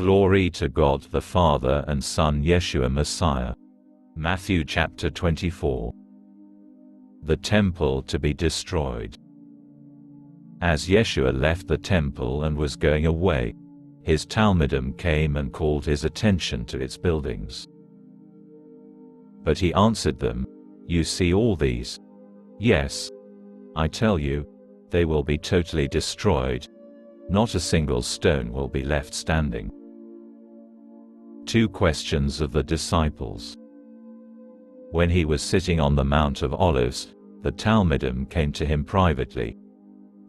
Glory to God the Father and Son Yeshua Messiah. Matthew chapter 24. The temple to be destroyed. As Yeshua left the temple and was going away, his Talmidim came and called his attention to its buildings. But he answered them, "You see all these? Yes. I tell you, they will be totally destroyed. Not a single stone will be left standing." Two questions of the disciples. When he was sitting on the Mount of Olives, the Talmidim came to him privately.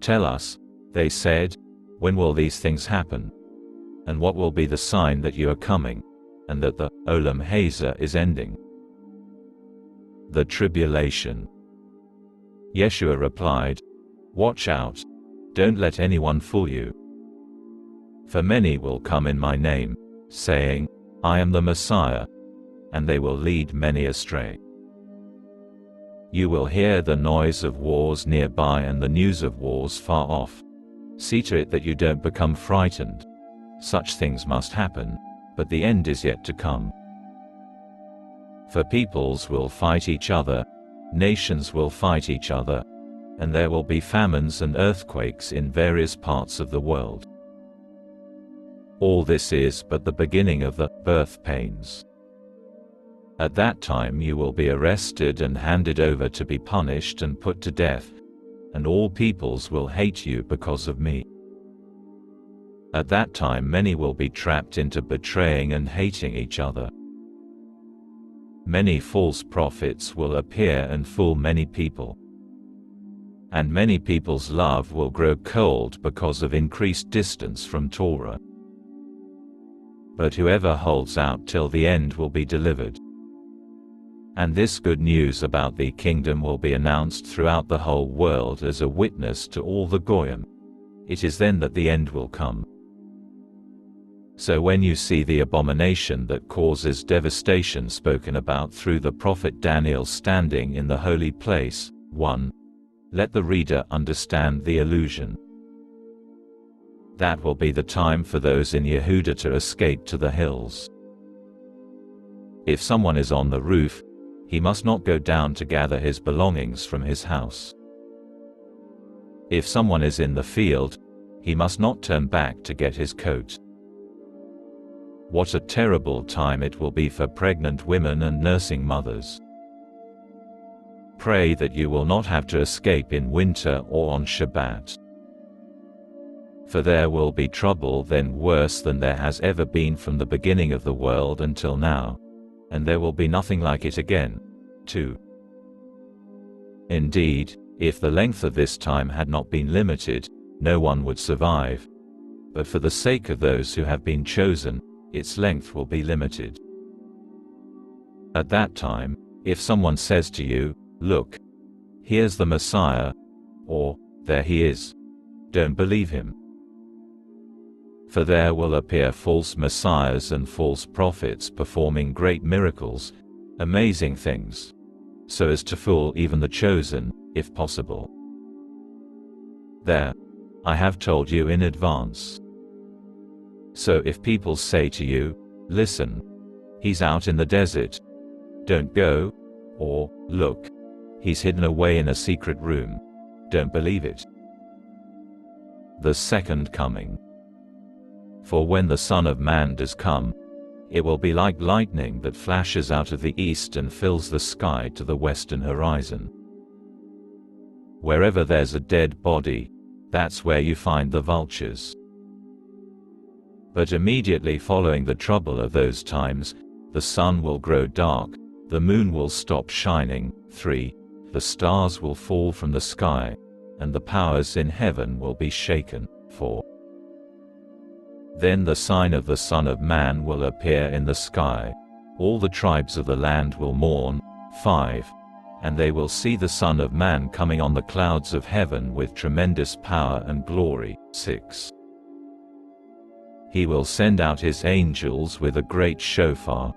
"Tell us," they said, "when will these things happen? And what will be the sign that you are coming, and that the Olam Hazeh is ending?" The tribulation. Yeshua replied, "Watch out. Don't let anyone fool you. For many will come in my name, saying, 'I am the Messiah,' and they will lead many astray. You will hear the noise of wars nearby and the news of wars far off. See to it that you don't become frightened. Such things must happen, but the end is yet to come. For peoples will fight each other, nations will fight each other, and there will be famines and earthquakes in various parts of the world. All this is but the beginning of the birth pains. At that time you will be arrested and handed over to be punished and put to death, and all peoples will hate you because of me. At that time many will be trapped into betraying and hating each other. Many false prophets will appear and fool many people. And many people's love will grow cold because of increased distance from Torah. But whoever holds out till the end will be delivered. And this good news about the kingdom will be announced throughout the whole world as a witness to all the Goyim. It is then that the end will come. So when you see the abomination that causes devastation spoken about through the prophet Daniel standing in the holy place, 1. Let the reader understand the allusion. That will be the time for those in Yehuda to escape to the hills. If someone is on the roof, he must not go down to gather his belongings from his house. If someone is in the field, he must not turn back to get his coat. What a terrible time it will be for pregnant women and nursing mothers. Pray that you will not have to escape in winter or on Shabbat. For there will be trouble then worse than there has ever been from the beginning of the world until now, and there will be nothing like it again. 2. Indeed, if the length of this time had not been limited, no one would survive. But for the sake of those who have been chosen, its length will be limited. At that time, if someone says to you, "Look, here's the Messiah," or "There he is," don't believe him. For there will appear false messiahs and false prophets performing great miracles, amazing things, so as to fool even the chosen, if possible. There, I have told you in advance. So if people say to you, "Listen, he's out in the desert," don't go, or "Look, he's hidden away in a secret room," don't believe it. The second coming. For when the Son of Man does come, it will be like lightning that flashes out of the east and fills the sky to the western horizon. Wherever there's a dead body, that's where you find the vultures. But immediately following the trouble of those times, the sun will grow dark, the moon will stop shining, 3. The stars will fall from the sky, and the powers in heaven will be shaken, 4. Then the sign of the Son of Man will appear in the sky. All the tribes of the land will mourn, 5. And they will see the Son of Man coming on the clouds of heaven with tremendous power and glory, 6. He will send out his angels with a great shofar,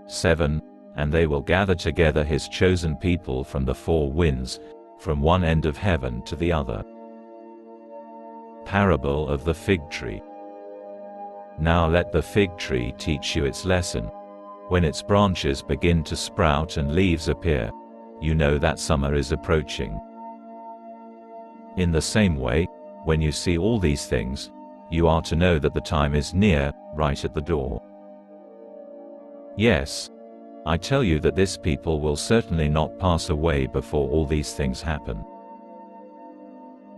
7. And they will gather together his chosen people from the four winds, from one end of heaven to the other. Parable of the fig tree. Now let the fig tree teach you its lesson. When its branches begin to sprout and leaves appear, you know that summer is approaching. In the same way, when you see all these things, you are to know that the time is near, right at the door. Yes, I tell you that this people will certainly not pass away before all these things happen.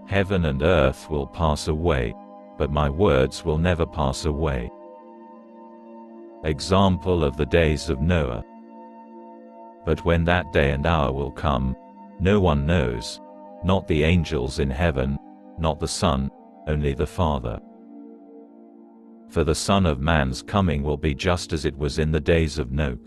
Heaven and earth will pass away, but my words will never pass away. Example of the days of Noah. But when that day and hour will come, no one knows, not the angels in heaven, not the Son, only the Father. For the Son of Man's coming will be just as it was in the days of Noah.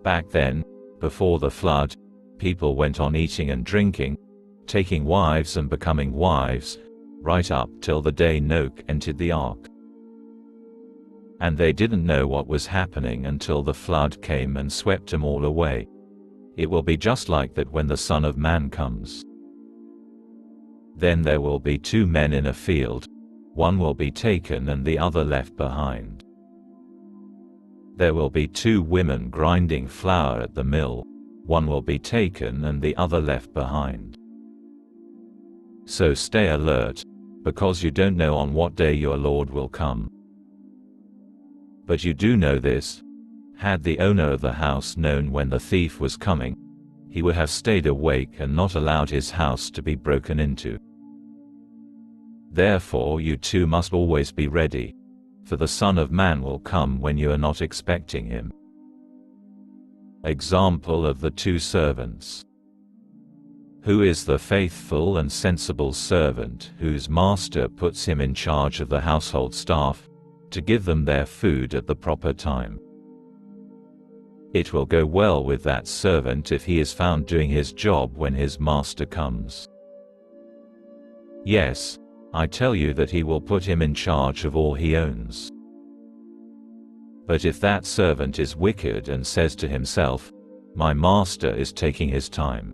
Back then, before the flood, people went on eating and drinking, taking wives and becoming wives, right up till the day Noah entered the ark. And they didn't know what was happening until the flood came and swept them all away. It will be just like that when the Son of Man comes. Then there will be two men in a field, one will be taken and the other left behind. There will be two women grinding flour at the mill, one will be taken and the other left behind. So stay alert, because you don't know on what day your Lord will come. But you do know this: had the owner of the house known when the thief was coming, he would have stayed awake and not allowed his house to be broken into. Therefore you too must always be ready, for the Son of Man will come when you are not expecting him. Example of the two servants. Who is the faithful and sensible servant whose master puts him in charge of the household staff, to give them their food at the proper time? It will go well with that servant if he is found doing his job when his master comes. Yes, I tell you that he will put him in charge of all he owns. But if that servant is wicked and says to himself, "My master is taking his time,"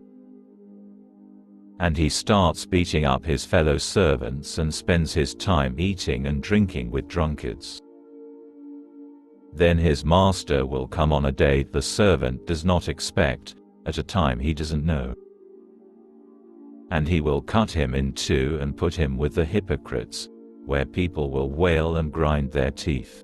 and he starts beating up his fellow servants and spends his time eating and drinking with drunkards, then his master will come on a day the servant does not expect, at a time he doesn't know. And he will cut him in two and put him with the hypocrites, where people will wail and grind their teeth.